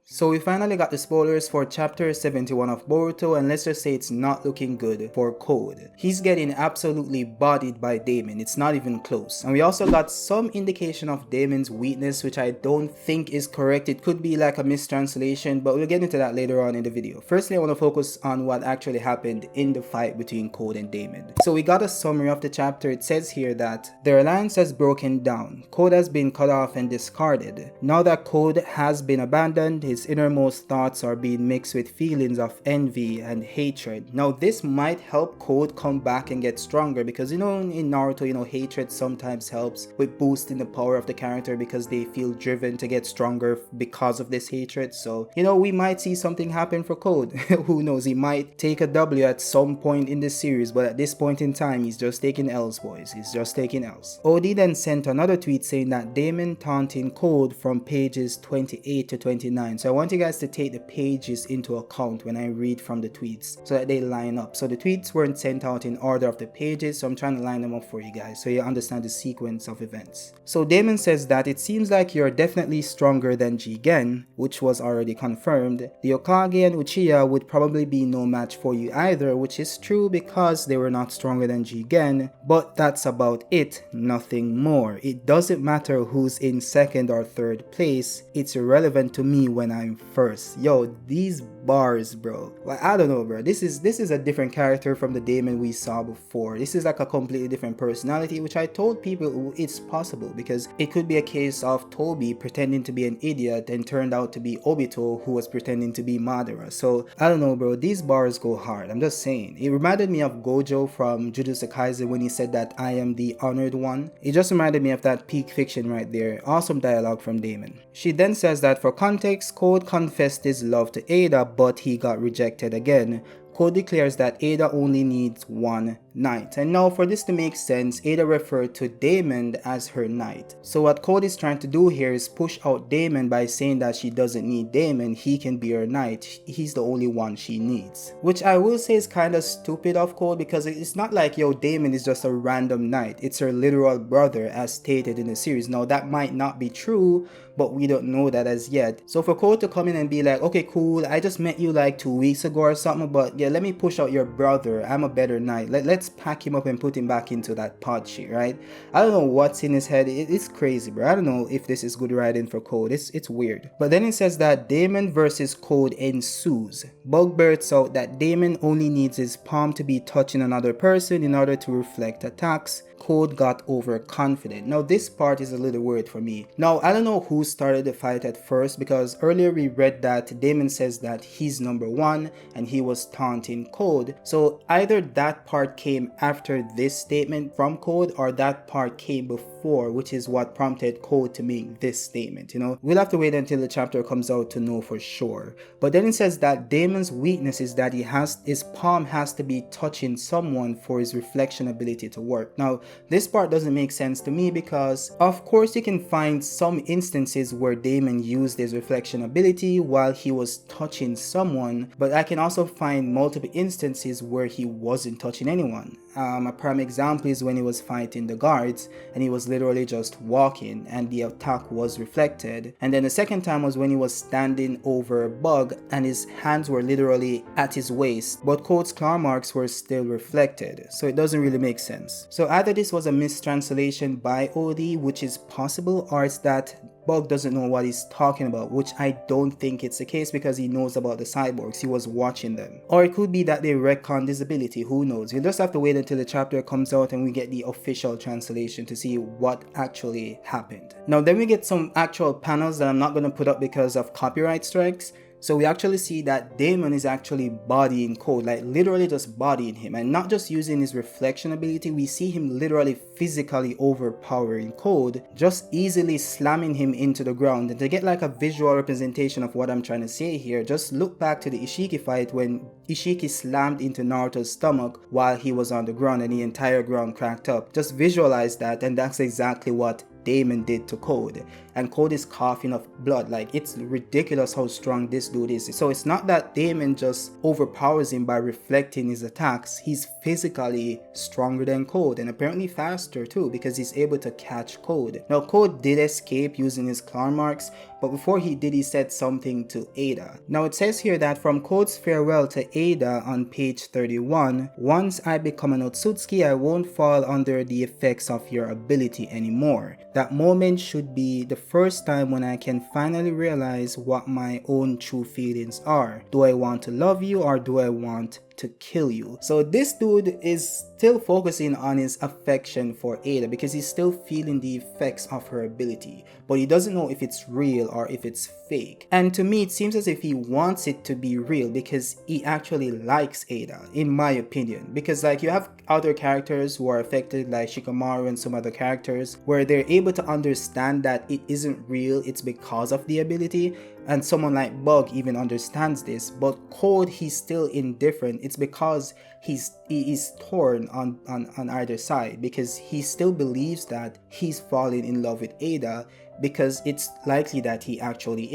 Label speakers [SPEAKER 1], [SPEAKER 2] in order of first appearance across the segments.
[SPEAKER 1] So we finally got the spoilers for chapter 71 of Boruto, and let's just say it's not looking good for Code. He's getting absolutely bodied by Damon, it's not even close. And we also got some indication of Damon's weakness, which I don't think is correct. It could be like a mistranslation, but we'll get into that later on in the video. Firstly, I want to focus on what actually happened in the fight between Code and Damon. So we got a summary of the chapter. It says here that their alliance has broken down. Code has been cut off and discarded. Now that Code has been abandoned, his innermost thoughts are being mixed with feelings of envy and hatred. Now this might help Code come back and get stronger, because in Naruto, hatred sometimes helps with boosting the power of the character because they feel driven to get stronger because of this hatred. So we might see something happen for Code. Who knows, he might take a W at some point in this series, but at this point in time he's just taking L's, boys. He's just taking L's. OD then sent another tweet saying that Damon taunting Code from pages 28 to 29. So I want you guys to take the pages into account when I read from the tweets so that they line up. So the tweets weren't sent out in order of the pages, so I'm trying to line them up for you guys so you understand the sequence of events. So Damon says that it seems like you're definitely stronger than Jigen, which was already confirmed. The Hokage and Uchiha would probably be no match for you either, which is true because they were not stronger than Jigen, but that's about it, nothing more. It doesn't matter who's in second or third place, it's irrelevant to me when I'm first. Yo, these bars, bro. Like, I don't know, bro. This is a different character from the Damon we saw before. This is like a completely different personality, which I told people it's possible because it could be a case of Toby pretending to be an idiot and turned out to be Obito, who was pretending to be Madara. So I don't know, bro. These bars go hard. I'm just saying. It reminded me of Gojo from Jujutsu Kaisen when he said that I am the honored one. It just reminded me of that peak fiction right there. Awesome dialogue from Damon. She then says that for context, Code confessed his love to Eida, but he got rejected again. Code declares that Eida only needs one knight. And now for this to make sense, Eida referred to Damon as her knight. So what Code is trying to do here is push out Damon by saying that she doesn't need Damon, he can be her knight, he's the only one she needs. Which I will say is kind of stupid of Code, because it's not like Damon is just a random knight, it's her literal brother as stated in the series. Now that might not be true, but we don't know that as yet. So for Code to come in and be like, okay cool, I just met you like 2 weeks ago or something, but yeah, let me push out your brother, I'm a better knight, let's pack him up and put him back into that pod shit, right? I don't know what's in his head. It's crazy, bro. I don't know if this is good writing for Code. It's weird. But then it says that Damon versus Code ensues. Bug blurts out that Damon only needs his palm to be touching another person in order to reflect attacks. Code got overconfident. Now this part is a little weird for me. Now I don't know who started the fight at first, because earlier we read that Damon says that he's number one and he was taunting Code. So either that part came after this statement from Code, or that part came before, which is what prompted Code to make this statement. We'll have to wait until the chapter comes out to know for sure. But then it says that Damon's weakness is that his palm has to be touching someone for his reflection ability to work. Now this part doesn't make sense to me, because of course you can find some instances where Damon used his reflection ability while he was touching someone, but I can also find multiple instances where he wasn't touching anyone. A prime example is when he was fighting the guards and he was literally just walking and the attack was reflected. And then the second time was when he was standing over a bug and his hands were literally at his waist, but Code's claw marks were still reflected. So it doesn't really make sense. So either this was a mistranslation by OD, which is possible, or it's that Bug doesn't know what he's talking about, which I don't think it's the case, because he knows about the cyborgs, he was watching them. Or it could be that they retconned his ability, who knows. We'll just have to wait until the chapter comes out and we get the official translation to see what actually happened. Now then we get some actual panels that I'm not going to put up because of copyright strikes. So we actually see that Damon is actually bodying Code, like literally just bodying him, and not just using his reflection ability. We see him literally physically overpowering Code, just easily slamming him into the ground. And to get like a visual representation of what I'm trying to say here, just look back to the Ishiki fight when Ishiki slammed into Naruto's stomach while he was on the ground and the entire ground cracked up. Just visualize that, and that's exactly what Damon did to Code. and Code is coughing up blood. Like, it's ridiculous how strong this dude is. So it's not that Damon just overpowers him by reflecting his attacks. He's physically stronger than Code, and apparently faster too, because he's able to catch Code. Now Code did escape using his claw marks, but before he did, he said something to Eida. Now it says here that from Code's farewell to Eida on page 31, once I become an Otsutsuki, I won't fall under the effects of your ability anymore. That moment should be the first time when I can finally realize what my own true feelings are. Do I want to love you, or do I want to kill you? So this dude is still focusing on his affection for Eida because he's still feeling the effects of her ability, but he doesn't know if it's real or if it's fake. And to me, it seems as if he wants it to be real because he actually likes Eida, in my opinion. Because like, you have other characters who are affected, like Shikamaru and some other characters, where they're able to understand that it isn't real, it's because of the ability. And someone like Bug even understands this, but Code, he's still indifferent. It's because he is torn on either side, because he still believes that he's falling in love with Eida, because it's likely that he actually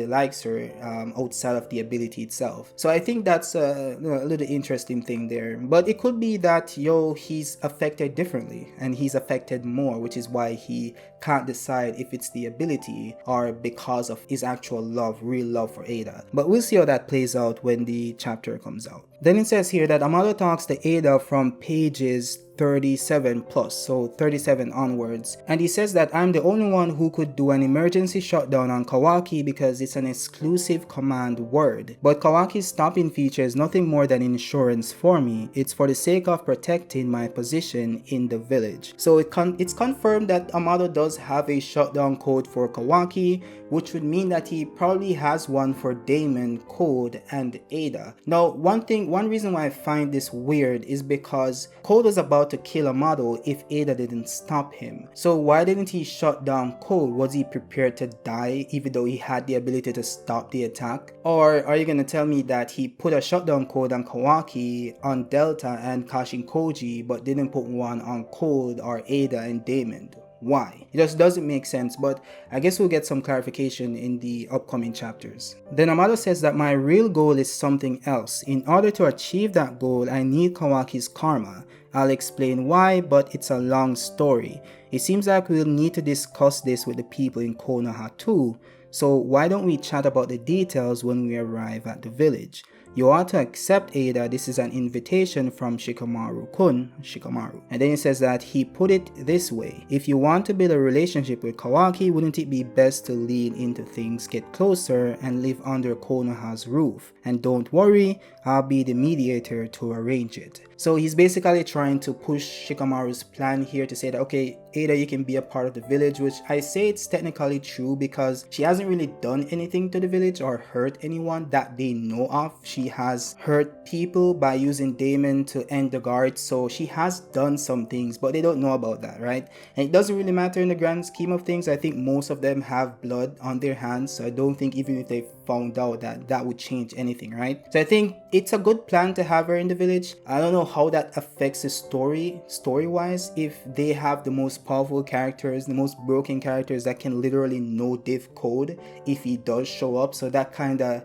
[SPEAKER 1] likes her outside of the ability itself. So I think that's a little interesting thing there. But it could be that he's affected differently and he's affected more, which is why he can't decide if it's the ability or because of his actual love, real love for Eida. But we'll see how that plays out when the chapter comes out. Then it says here that Amado talks to Eida from pages 37 plus, so 37 onwards, and he says that I'm the only one who could do an emergency shutdown on Kawaki because it's an exclusive command word. But Kawaki's stopping feature is nothing more than insurance for me. It's for the sake of protecting my position in the village. So it's confirmed that Amado does have a shutdown code for Kawaki, which would mean that he probably has one for Damon, Code, and Eida. Now, one reason why I find this weird is because Code was about to kill Amado if Eida didn't stop him. So why didn't he shut down Code? Was he prepared to die even though he had the ability to stop the attack? Or are you gonna tell me that he put a shutdown code on Kawaki, on Delta, and Kashin Koji, but didn't put one on Code or Eida and Damon? Why? It just doesn't make sense, but I guess we'll get some clarification in the upcoming chapters. Then Amado says that my real goal is something else. In order to achieve that goal, I need Kawaki's karma. I'll explain why, but it's a long story. It seems like we'll need to discuss this with the people in Konoha too, so why don't we chat about the details when we arrive at the village? You ought to accept, Eida, this is an invitation from Shikamaru-kun, Shikamaru. And then he says that he put it this way: if you want to build a relationship with Kawaki, wouldn't it be best to lean into things, get closer, and live under Konoha's roof? And don't worry, I'll be the mediator to arrange it. So he's basically trying to push Shikamaru's plan here to say that, okay, Eida, you can be a part of the village, which I say it's technically true because she hasn't really done anything to the village or hurt anyone that they know of. She has hurt people by using Damon to end the guards, so she has done some things, but they don't know about that, right? And it doesn't really matter in the grand scheme of things. I think most of them have blood on their hands, so I don't think even if they found out that would change anything, right? So I think it's a good plan to have her in the village. I don't know how that affects the story-wise, if they have the most powerful characters, the most broken characters that can literally no diff Code if he does show up, so that kind of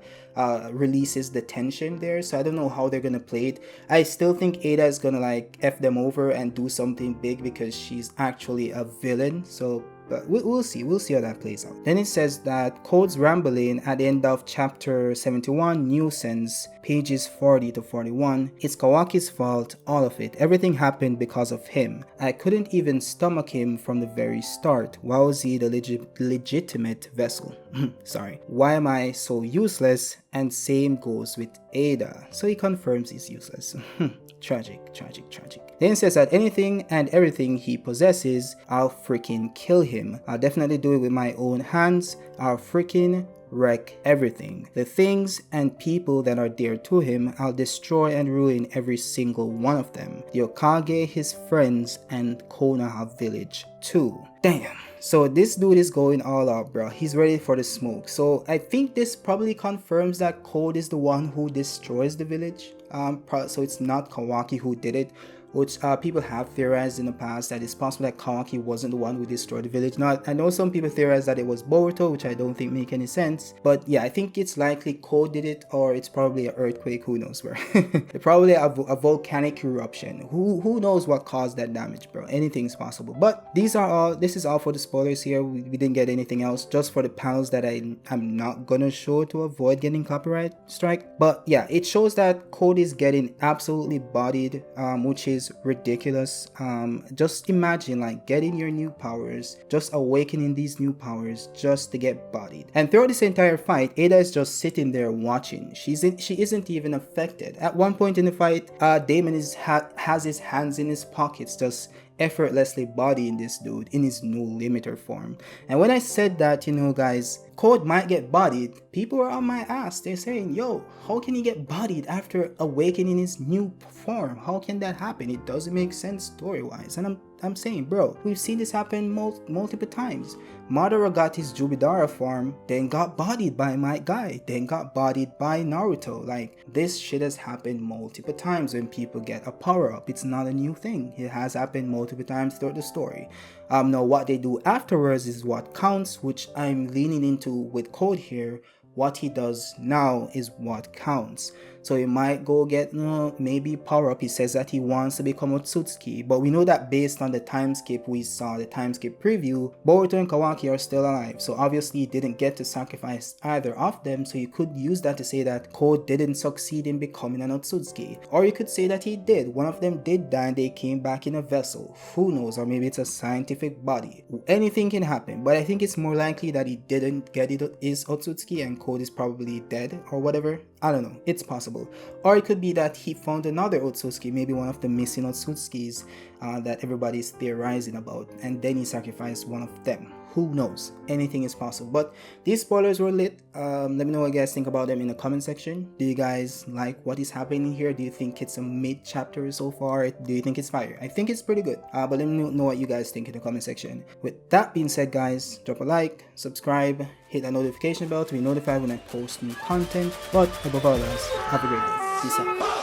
[SPEAKER 1] releases the tension there. So I don't know how they're gonna play it. I still think Eida is gonna like F them over and do something big because she's actually a villain, so but we'll see how that plays out. Then it says that Code's rambling at the end of chapter 71, Nuisance, pages 40 to 41. It's Kawaki's fault, all of it. Everything happened because of him. I couldn't even stomach him from the very start. Why was he the legitimate vessel? Sorry. Why am I so useless? And same goes with Eida. So he confirms he's useless. Tragic. Then says that anything and everything he possesses, I'll freaking kill him. I'll definitely do it with my own hands. I'll freaking wreck everything. The things and people that are dear to him, I'll destroy and ruin every single one of them. The Okage, his friends, and Konoha village too. Damn. So this dude is going all out, bro. He's ready for the smoke. So I think this probably confirms that Code is the one who destroys the village. So it's not Kawaki who did it, which people have theorized in the past that it's possible that Kawaki wasn't the one who destroyed the village. Now, I know some people theorize that it was Boruto, which I don't think make any sense, but yeah, I think it's likely Code did it, or it's probably an earthquake, who knows where. Probably a volcanic eruption. Who knows what caused that damage, bro? Anything's possible. But this is all for the spoilers here. We didn't get anything else, just for the panels that I'm not gonna show to avoid getting copyright strike. But yeah, it shows that Code is getting absolutely bodied, which is ridiculous. Just imagine like getting your new powers, just awakening these new powers just to get bodied. And throughout this entire fight, Eida is just sitting there watching. She isn't even affected. At one point in the fight, Damon has his hands in his pockets, just effortlessly bodying this dude in his new limiter form. And when I said that, you know guys, Code might get bodied, people are on my ass. They're saying, yo, how can he get bodied after awakening his new form? How can that happen? It doesn't make sense story-wise. And I'm saying, bro, we've seen this happen multiple times. Madara got his Jubidara form, then got bodied by my guy, then got bodied by Naruto. Like, this shit has happened multiple times when people get a power-up. It's not a new thing. It has happened multiple times throughout the story. Now, what they do afterwards is what counts, which I'm leaning into with Code here. What he does now is what counts. So he might go get maybe power up. He says that he wants to become Otsutsuki, but we know that based on the time skip we saw, the time skip preview, Boruto and Kawaki are still alive. So obviously he didn't get to sacrifice either of them. So you could use that to say that Code didn't succeed in becoming an Otsutsuki. Or you could say that he did. One of them did die and they came back in a vessel. Who knows? Or maybe it's a scientific body. Anything can happen. But I think it's more likely that he didn't get it is Otsutsuki and Code is probably dead or whatever. I don't know. It's possible. Or it could be that he found another Otsutsuki, maybe one of the missing Otsutsukis that everybody's theorizing about, and then he sacrificed one of them. Who knows? Anything is possible. But these spoilers were lit. Let me know what you guys think about them in the comment section. Do you guys like what is happening here? Do you think it's a mid chapter so far? Do you think it's fire? I think it's pretty good. But let me know what you guys think in the comment section. With that being said, guys, drop a like, subscribe, hit that notification bell to be notified when I post new content. But above all else, have a great day. Peace out.